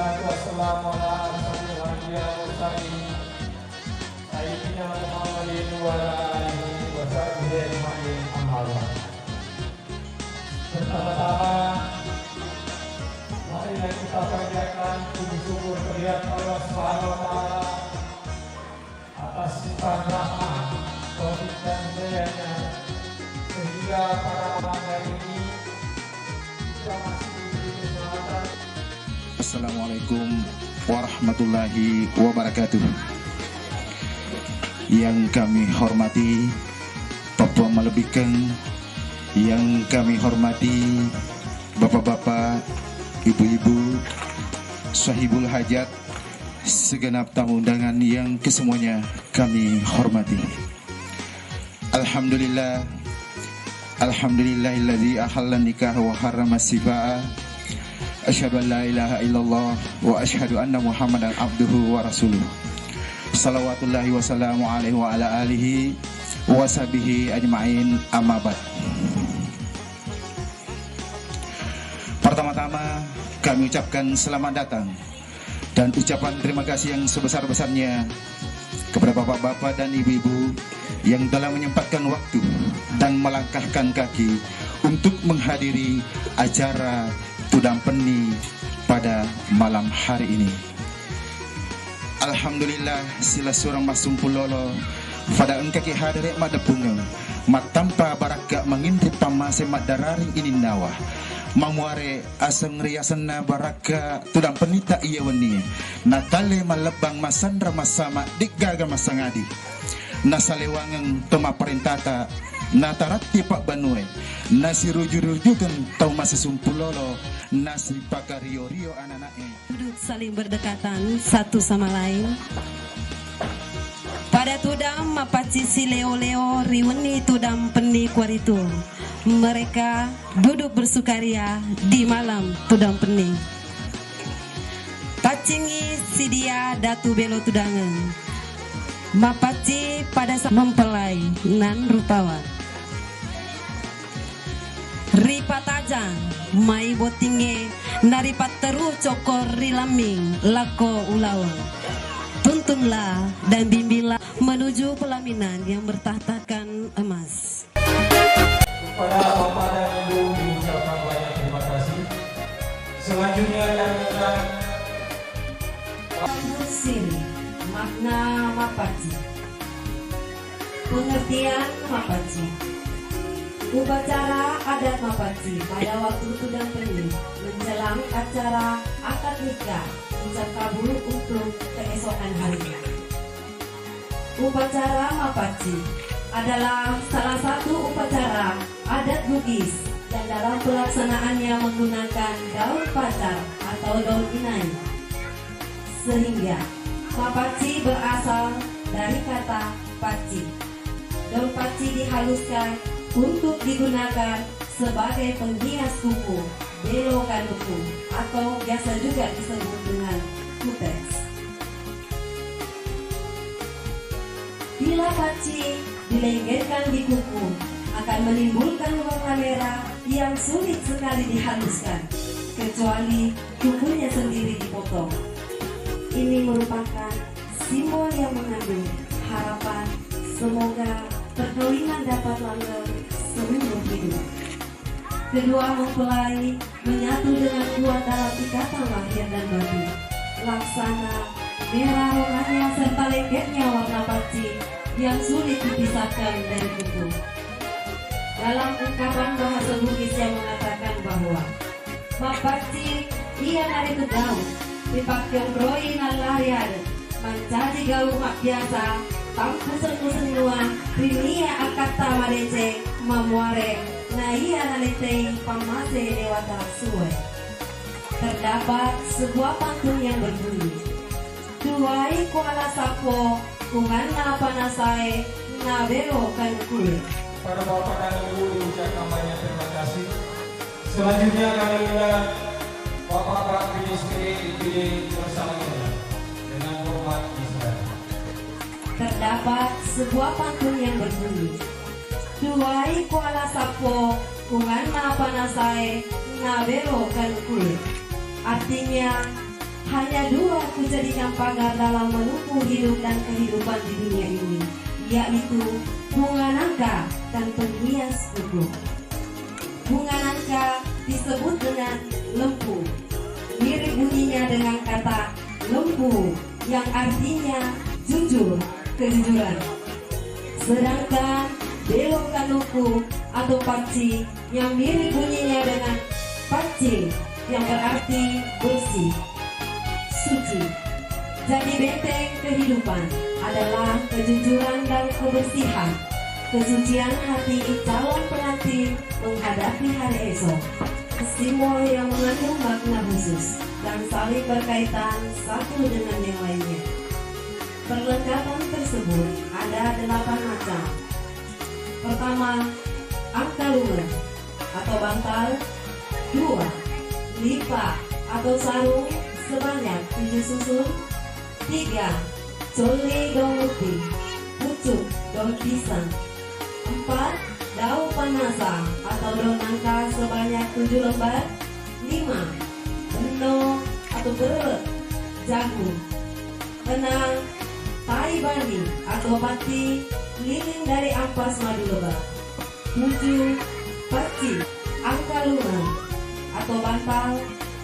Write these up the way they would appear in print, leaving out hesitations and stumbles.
wassalatu wassalamu ala asyrofil anbiya wal mursalin sayyidina Muhammadin wa ala alihi wa sahbihi ajma'in, amma ba'd. Pertama-tama marilah kita panjatkan puji syukur kehadirat Allah Subhanahu wa taala atas limpahan rahmat, taufik dan hidayahnya sehingga pada malam hari ini kita masih diberi kesempatan. Assalamualaikum warahmatullahi wabarakatuh. Yang kami hormati Papua Malebikeng, yang kami hormati bapak-bapak, ibu-ibu, sahibul hajat, segenap tamu undangan yang kesemuanya kami hormati. Alhamdulillah, alhamdulillahilladzi ahalla nikah wa harrama sifa'a. Asyhadu an la ilaha illallah wa asyhadu anna Muhammadan abduhu wa rasuluh. Salawatullahi wassalamu alaihi wa ala alihi wa sahbihi ajma'in, amma ba'd. Pertama-tama kami ucapkan selamat datang dan ucapan terima kasih yang sebesar-besarnya kepada bapak-bapak dan ibu-ibu yang telah menyempatkan waktu dan melangkahkan kaki untuk menghadiri acara Tudang Peni pada malam hari ini. Alhamdulillah, sila surang masumpulolo pada engkaki hadare madapungeng mat tanpa baraka mengintip pamase madararing ini nawa mamuare aseng riasanna baraka Tudang Penita iya weni natale malebang masandra masama diggaga masangadi nasalewangeng toma perintata natarati Pak Banue nasi ruju-rujukan tau masa sumpulolo nasi pakario-rio anak-anaknya duduk saling berdekatan satu sama lain. Pada tudam mapaci si leo-leo riweni Tudang Peni kuaritu. Mereka duduk bersukaria di malam Tudang Peni. Pacingi si dia datu belo tudangan. Mapaci pada saat mempelai nan rupawan. Ripat tajang mai botinge naripat teru cokor rilaming lako ulawang. Tuntunlah dan bimbinglah menuju pelaminan yang bertahtakan emas. Kepada bapak dan ibu diucapkan banyak terima kasih. Selanjutnya yang akan Siri, makna mapaci. Pengertian mapaci. Upacara adat mapaci pada waktu Tudang Peni menjelang acara akad nikah ucap kabul untuk keesokan harinya. Upacara mapaci adalah salah satu upacara adat Bugis dan dalam pelaksanaannya menggunakan daun pacar atau daun inai. Sehingga mapaci berasal dari kata paci. Daun paci dihaluskan untuk digunakan sebagai penghias kuku, belokan kuku, atau biasa juga disebut dengan kuteks. Bila paci dilenggerkan di kuku, akan menimbulkan warna merah yang sulit sekali dihaluskan, kecuali kukunya sendiri dipotong. Ini merupakan simbol yang mengandung harapan semoga perkawinan dapat langgeng seumur hidup. Kedua mempelai menyatu dengan kuat dalam ikatan lahir dan batin. Laksana merah ronganya serta lengketnya warna paci yang sulit dipisahkan dari kuku. Dalam ungkapan bahasa Bugis yang mengatakan bahwa mapaci iya nari daun dipakai roi nalarian menjadi gaul mak biasa pangkusen-kusen nuan prinia akata marece mamuare na iya nalitei pamase dewata suwe. Terdapat sebuah pantun yang berbunyi, tuai kuala sapo kungana panasai nabero kan kue. para bapak dan ibu diucapkan banyak terima kasih. Selanjutnya kami undang Bapak Ministri dipilih bersamanya dengan hormat Israel. Terdapat sebuah pantun yang berbunyi, tuai kuala sapo kungan ma panasai nabero kan kulit. Artinya, Hanya dua kujadikan pagar dalam menempuh hidup dan kehidupan di dunia ini, yaitu bunga nangka dan penghias kuku. Bunga nangka disebut dengan lempu, mirip bunyinya dengan kata lempu yang artinya jujur, kejujuran. Sedangkan belok kanuku atau paci yang mirip bunyinya dengan paci yang berarti bersih, suci. Jadi benteng kehidupan adalah kejujuran dan kebersihan, kesucian hati calon pengantin menghadapi hari esok. Simbol yang mengandung makna khusus dan saling berkaitan satu dengan yang lainnya. Perlengkapan tersebut ada 8 macam. Pertama, angka lumer atau bantal. 2, lipa atau sarung sebanyak 7 susun. 3, coli daun putih, pucuk daun pisang. 4, daun panasa atau daun nangka sebanyak 7 lembar. 5, beno atau beret jagung. 6, tai bani atau pati lilin dari ampas madu lebah. 7, paci angka lumer atau bantal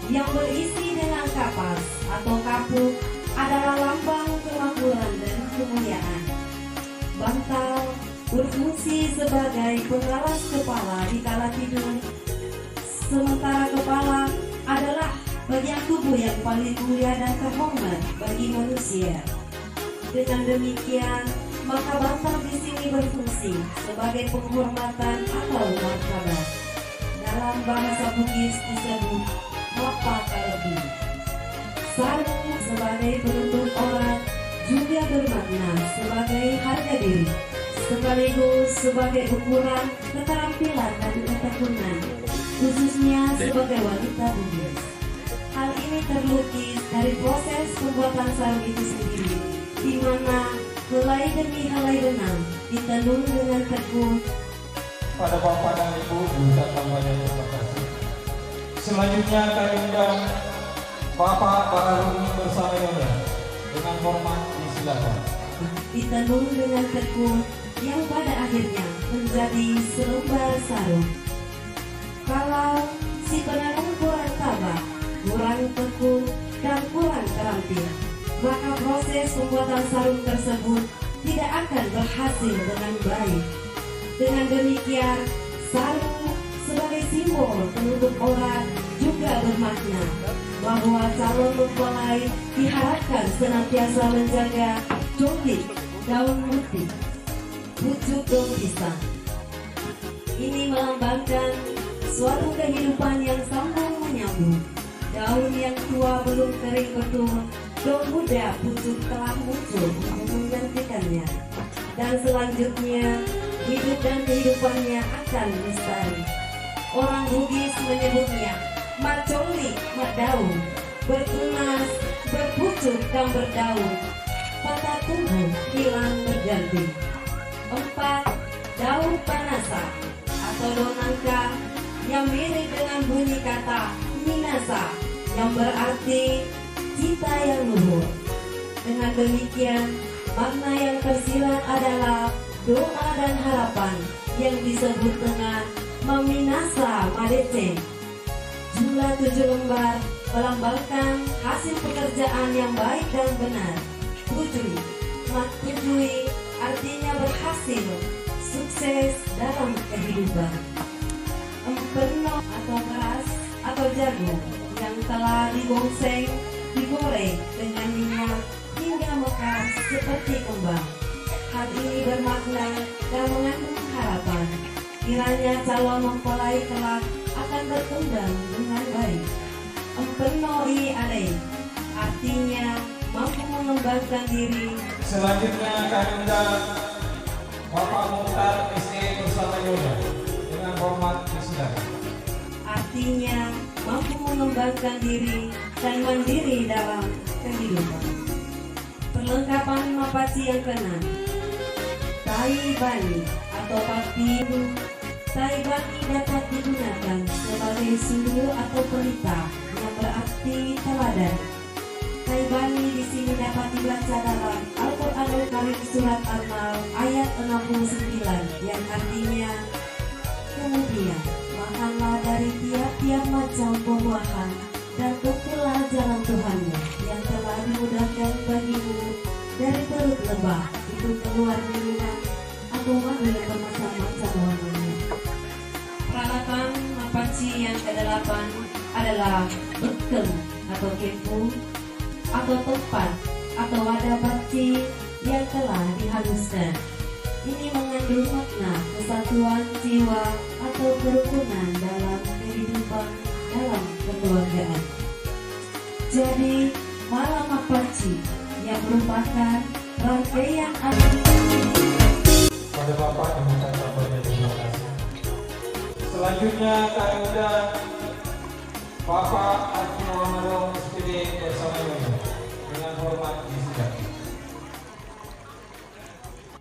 yang berisi dengan kapas atau kapuk adalah lambang kemakmuran dan kemuliaan. Bantal berfungsi sebagai pengawas kepala di kala tidur, sementara kepala adalah bagian tubuh yang paling mulia dan terhormat bagi manusia. Dengan demikian, maka bantal di sini berfungsi sebagai penghormatan atau martabat. Dalam bahasa Bugis disebut mapa kalebi. Sarung sebagai penutup aurat juga bermakna sebagai harga diri, sekaligus sebagai ukuran keterampilan dan ketekunan, khususnya sebagai wanita Bugis. Hal ini terlukis dari proses pembuatan sarung itu sendiri, di mana helai demi helai benang ditenun dengan tekun. Pada Bapak dan Ibu ucapkan banyak terima kasih. Selanjutnya kami undang Bapak Baharudin bersama Nyonya dengan hormat disilakan. Ditenun dengan tekun yang pada akhirnya menjadi selembar sarung. Kalau si penenun kurang tabah, kurang tekun, dan kurang terampil, maka proses pembuatan sarung tersebut tidak akan berhasil dengan baik. Dengan demikian, sarung sebagai simbol penutup aurat juga bermakna bahwa calon mempelai diharapkan senantiasa menjaga coli daun putih, pucuk daun pisang. Ini melambangkan suatu kehidupan yang sambung menyambung. Daun yang tua belum kering betul, daun muda pucuk telah muncul untuk menggantikannya. Dan selanjutnya, hidup dan kehidupannya akan lestari. Orang Bugis menyebutnya macoli, daun, bertunas, berpucuk dan berdaun, patah tumbuh, hilang berganti. 4, daun panasa atau daun nangka yang mirip dengan bunyi kata minasa yang berarti cita yang luhur. Dengan demikian, makna yang tersirat adalah doa dan harapan yang disebut dengan Maminasa Madece. Jumlah 7 lembar melambangkan hasil pekerjaan yang baik dan benar. 7, Matujui artinya berhasil, sukses dalam kehidupan. Empeno atau beras atau jagung yang telah digongseng, digoreng dengan minyak hingga mekar seperti kembang. Hal ini bermakna dan mengandung harapan kiranya calon mempelai kelak akan berkembang dengan baik. Empenoi ale artinya mampu mengembangkan diri. Selanjutnya kami undang Bapak Mukhtar SE bersama Nyonya dengan hormat disilakan. Artinya mampu mengembangkan diri dan mandiri dalam kehidupan. Perlengkapan mapaci yang keenam, tai bani atau papiru. Tai bani dapat digunakan sebagai sumber atau pelita yang berarti teladan. bani di sini dapat dibaca dalam Al-Quranul Karim surat An-Nahl ayat 69 yang artinya, kemudian makanlah dari tiap-tiap macam buah-buahan dan tempuhlah jalan Tuhanmu yang telah dimudahkan bagimu dari perut lebah itu keluar minuman atau madu yang bermacam-macam warnanya. Peralatan mapaci yang ke-8 adalah bekel atau kepu atau tempat atau wadah paci yang telah dihaluskan. Ini mengandung makna kesatuan jiwa atau kerukunan dalam kehidupan dalam kekeluargaan. Jadi malam mapaci yang merupakan rangkaian Pada Bapak yang mengucapkan banyak terima kasih. Selanjutnya kami undang Bapak Haji Muhammad Rom SPD